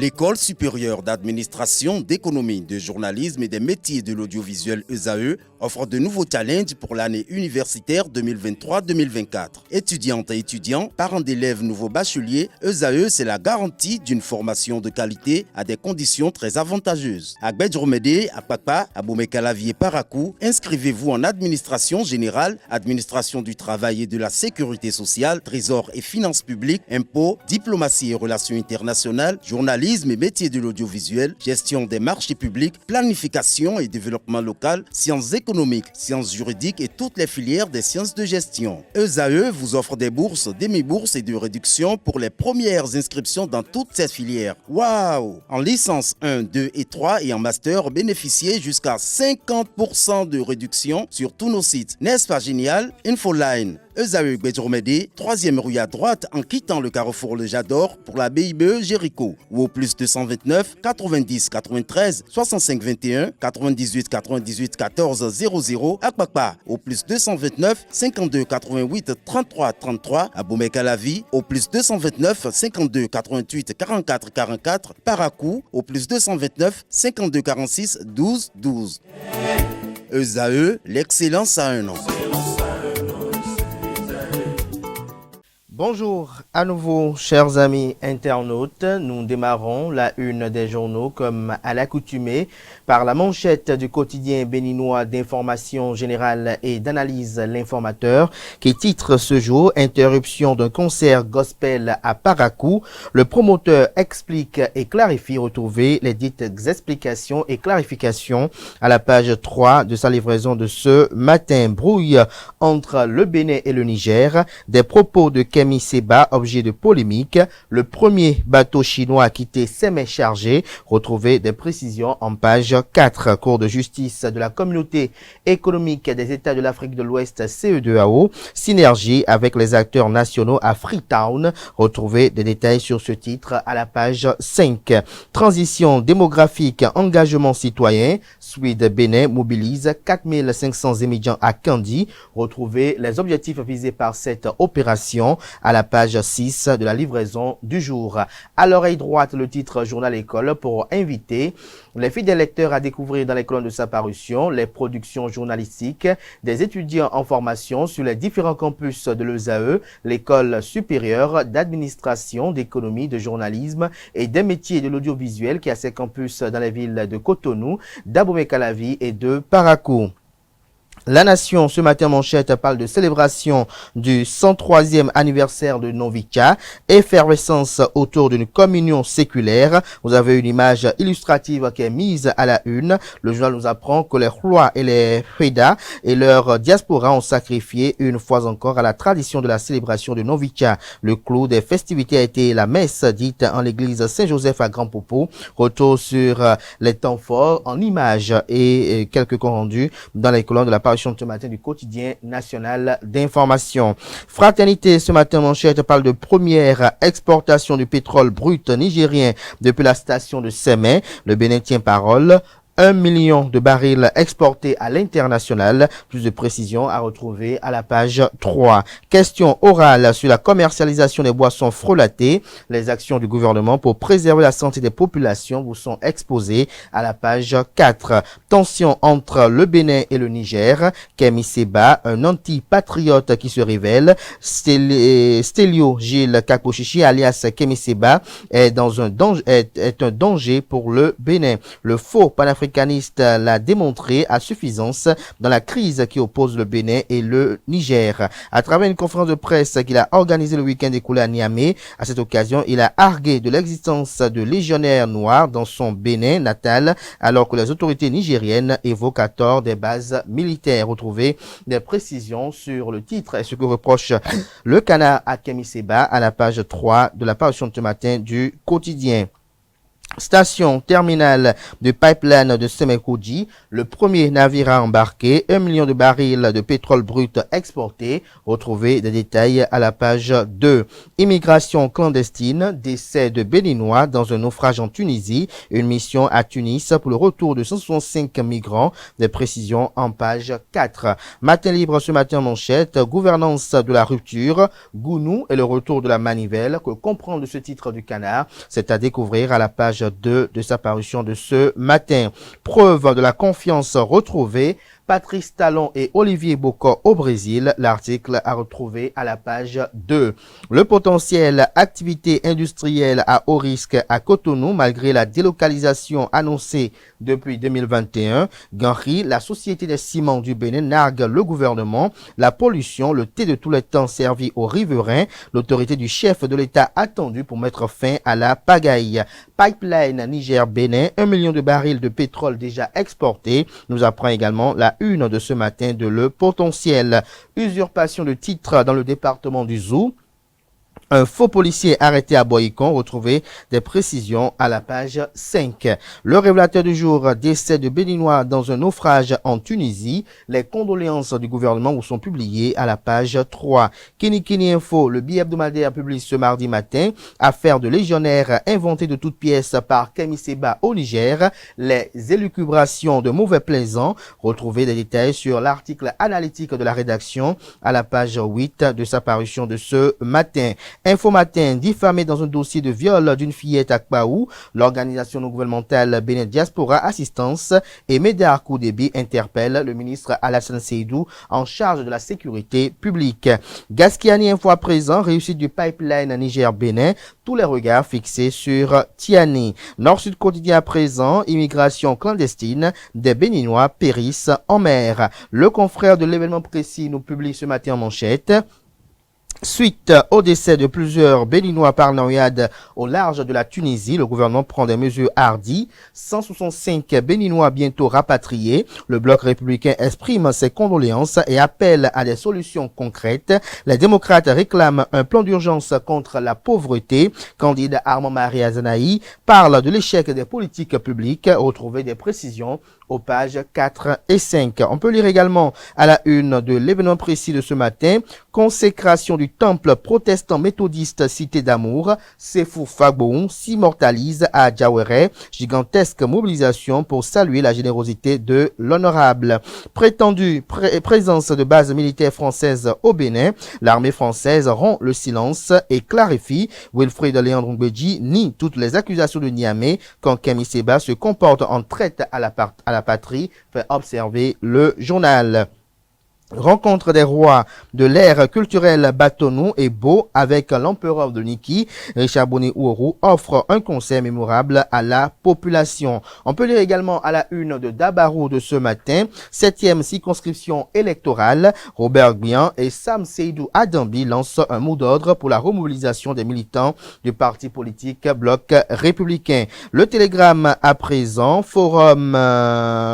L'École supérieure d'administration, d'économie, de journalisme et des métiers de l'audiovisuel ESAE offre de nouveaux challenges pour l'année universitaire 2023-2024. Étudiantes et étudiants, parents d'élèves nouveaux bacheliers, ESAE, c'est la garantie d'une formation de qualité à des conditions très avantageuses. À Gbedjromede, à Papa, à Boumekalavi et Parakou, inscrivez-vous en administration générale, administration du travail et de la sécurité sociale, trésor et finances publiques, impôts, diplomatie et relations internationales, journalisme et métiers de l'audiovisuel, gestion des marchés publics, planification et développement local, sciences économiques, sciences juridiques et toutes les filières des sciences de gestion. ESAE vous offre des bourses, demi-bourses et de réductions pour les premières inscriptions dans toutes ces filières. Waouh! En licence 1, 2 et 3 et en master, bénéficiez jusqu'à 50% de réduction sur tous nos sites. N'est-ce pas génial? Infoline. ESAE Gbedjromede, 3e rue à droite en quittant le carrefour Le Jador pour la BIBE Jéricho ou au plus 229 90 93 65 21 98 98 14 00 à Kpakpa au plus 229 52 88 33 33 à Boumekalavi au plus 229 52 88 44 44 Parakou au plus 229 52 46 12 12. ESAE, l'excellence à un an. Bonjour à nouveau, chers amis internautes. Nous démarrons la une des journaux comme à l'accoutumée par la manchette du quotidien béninois d'information générale et d'analyse L'Informateur qui titre ce jour « Interruption d'un concert gospel à Parakou ». Le promoteur explique et clarifie, retrouvez les dites explications et clarifications à la page 3 de sa livraison de ce matin. Brouille entre le Bénin et le Niger, des propos de Kémy Séba, objet de polémique. Le premier bateau chinois a quitté ses mains chargées. Retrouvez des précisions en page 4. Cour de justice de la communauté économique des États de l'Afrique de l'Ouest CEDEAO. Synergie avec les acteurs nationaux à Freetown. Retrouvez des détails sur ce titre à la page 5. Transition démographique, engagement citoyen. Suède Bénin mobilise 4500 émigrants à Kandi. Retrouvez les objectifs visés par cette opération à la page 6 de la livraison du jour. À l'oreille droite, le titre Journal École pour inviter les fidèles lecteurs à découvrir dans les colonnes de sa parution les productions journalistiques des étudiants en formation sur les différents campus de l'ESAE, l'école supérieure d'administration, d'économie, de journalisme et des métiers de l'audiovisuel qui a ses campus dans les villes de Cotonou, d'Abomey-Calavi et de Parakou. La Nation, ce matin manchette, parle de célébration du 103e anniversaire de Novika, effervescence autour d'une communion séculaire. Vous avez une image illustrative qui est mise à la une. Le journal nous apprend que les Hlois et les Feda et leur diaspora ont sacrifié une fois encore à la tradition de la célébration de Novika. Le clou des festivités a été la messe dite en l'église Saint-Joseph à Grand Popo. Retour sur les temps forts en images et quelques comptes rendus dans les colonnes de la parution de ce matin du quotidien national d'information. Fraternité, ce matin manchette parle de première exportation du pétrole brut nigérien depuis la station de Sémé. Le Bénin tient parole. 1 million de barils exportés à l'international. Plus de précisions à retrouver à la page 3. Question orale sur la commercialisation des boissons frelatées. Les actions du gouvernement pour préserver la santé des populations vous sont exposées à la page 4. Tension entre le Bénin et le Niger. Kémy Séba, un anti-patriote qui se révèle. Stélio Gilles Kakoshishi alias Kémy Séba est un danger pour le Bénin. Le faux panafricain l'a démontré à suffisance dans la crise qui oppose le Bénin et le Niger. À travers une conférence de presse qu'il a organisée le week-end écoulé à Niamey, à cette occasion, il a argué de l'existence de légionnaires noirs dans son Bénin natal, alors que les autorités nigériennes évoquent à tort des bases militaires. Retrouvez des précisions sur le titre et ce que reproche le canard à Kémy Séba à la page 3 de la parution de ce matin du quotidien. Station terminale de pipeline de Semekoudji, le premier navire à embarquer, 1 million de barils de pétrole brut exporté. Retrouvez des détails à la page 2. Immigration clandestine, décès de Béninois dans un naufrage en Tunisie. Une mission à Tunis pour le retour de 165 migrants. Des précisions en page 4. Matin libre ce matin en manchette, gouvernance de la rupture, Gounou et le retour de la manivelle. Que comprendre ce titre du Canard, c'est à découvrir à la page 2 de sa parution de ce matin. Preuve de la confiance retrouvée, Patrice Talon et Olivier Bocco au Brésil. L'article à retrouver à la page 2. Le potentiel activité industrielle à haut risque à Cotonou malgré la délocalisation annoncée depuis 2021. Ganri, la Société des ciments du Bénin nargue le gouvernement. La pollution, le thé de tous les temps servi aux riverains. L'autorité du chef de l'État attendue pour mettre fin à la pagaille. Pipeline Niger-Bénin, 1 million de barils de pétrole déjà exportés. Nous apprend également la une de ce matin de Le Potentiel. Usurpation de titre dans le département du Zou. Un faux policier arrêté à Boycon, retrouvez des précisions à la page 5. Le révélateur du jour, décès de Béninois dans un naufrage en Tunisie. Les condoléances du gouvernement vous sont publiées à la page 3. Kini Info, le billet hebdomadaire publié ce mardi matin. Affaire de légionnaire inventée de toutes pièces par Kemi Seba au Niger. Les élucubrations de mauvais plaisants. Retrouvez des détails sur l'article analytique de la rédaction à la page 8 de sa parution de ce matin. Info Matin, diffamé dans un dossier de viol d'une fillette à Kpaou, l'organisation non gouvernementale Bénin Diaspora Assistance et Médard Koudébi interpelle le ministre Alassane Seydou en charge de la sécurité publique. Gaskiani Info à présent, réussite du pipeline Niger-Bénin, tous les regards fixés sur Tiani. Nord-Sud quotidien à présent, immigration clandestine, des Béninois périssent en mer. Le confrère de l'événement précis nous publie ce matin en manchette. Suite au décès de plusieurs Béninois par noyade au large de la Tunisie, le gouvernement prend des mesures hardies. 165 Béninois bientôt rapatriés. Le bloc républicain exprime ses condoléances et appelle à des solutions concrètes. Les démocrates réclament un plan d'urgence contre la pauvreté. Candidat Armand Marie Azanaï parle de l'échec des politiques publiques. Retrouvez des précisions aux pages 4 et 5. On peut lire également à la une de l'événement précis de ce matin, consécration du temple protestant méthodiste Cité d'Amour, Sefou Fagboun s'immortalise à Djawere, gigantesque mobilisation pour saluer la générosité de l'honorable. Prétendue présence de bases militaires françaises au Bénin, l'armée française rompt le silence et clarifie. Wilfried Léandre Ngbeji nie toutes les accusations de Niamey quand Kemi Seba se comporte en traite à la patrie, fait observer le journal. Rencontre des rois de l'ère culturelle Batonou et Beau avec l'empereur de Niki. Richard Bonnet-Ouorou offre un concert mémorable à la population. On peut lire également à la une de Dabarou de ce matin, 7e circonscription électorale. Robert Gbian et Sam Seydou Adambi lancent un mot d'ordre pour la remobilisation des militants du parti politique Bloc républicain. Le télégramme à présent, forum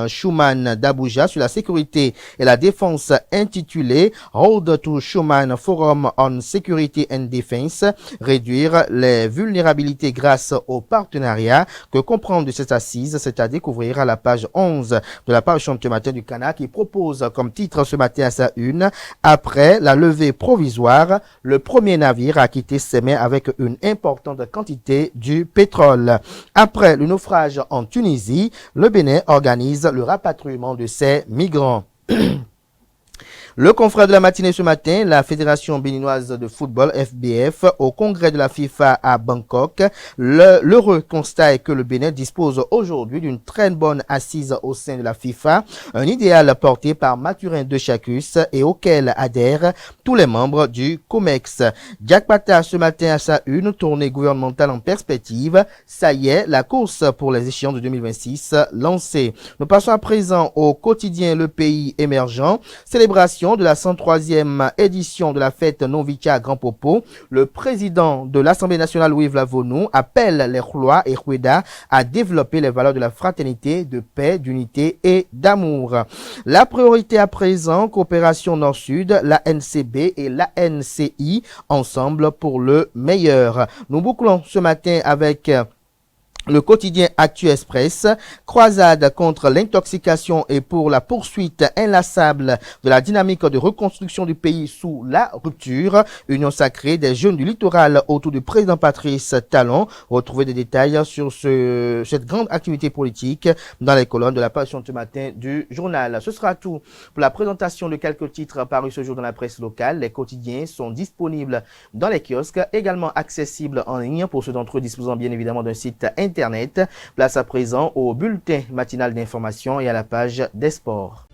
Schuman d'Abuja sur la sécurité et la défense intitulé Road to Schuman Forum on Security and Defense, réduire les vulnérabilités grâce au partenariat. Que comprendre de cette assise, c'est à découvrir à la page 11 de la page ce matin du Canard qui propose comme titre ce matin à sa une, après la levée provisoire, le premier navire a quitté ses mains avec une importante quantité du pétrole. Après le naufrage en Tunisie, le Bénin organise le rapatriement de ses migrants. Le confrère de la matinée ce matin, la Fédération béninoise de football, FBF, au congrès de la FIFA à Bangkok. L'heureux constat est que le Bénin dispose aujourd'hui d'une très bonne assise au sein de la FIFA, un idéal porté par Mathurin de Chacus et auquel adhèrent tous les membres du COMEX. Jack Pata ce matin à sa une, tournée gouvernementale en perspective. Ça y est, la course pour les échéances de 2026 lancée. Nous passons à présent au quotidien Le Pays émergent. Célébration de la 103e édition de la fête Novicha Grand Popo. Le président de l'Assemblée nationale Louis Vlavonou appelle les Khloa et Khoueda à développer les valeurs de la fraternité, de paix, d'unité et d'amour. La priorité à présent, coopération Nord-Sud, la NCB et la NCI ensemble pour le meilleur. Nous bouclons ce matin avec Le quotidien Actu Express, croisade contre l'intoxication et pour la poursuite inlassable de la dynamique de reconstruction du pays sous la rupture. Union sacrée des jeunes du littoral autour du président Patrice Talon. Retrouvez des détails sur cette grande activité politique dans les colonnes de la parution de ce matin du journal. Ce sera tout pour la présentation de quelques titres parus ce jour dans la presse locale. Les quotidiens sont disponibles dans les kiosques, également accessibles en ligne pour ceux d'entre eux disposant bien évidemment d'un site internet. Place à présent au bulletin matinal d'information et à la page des sports.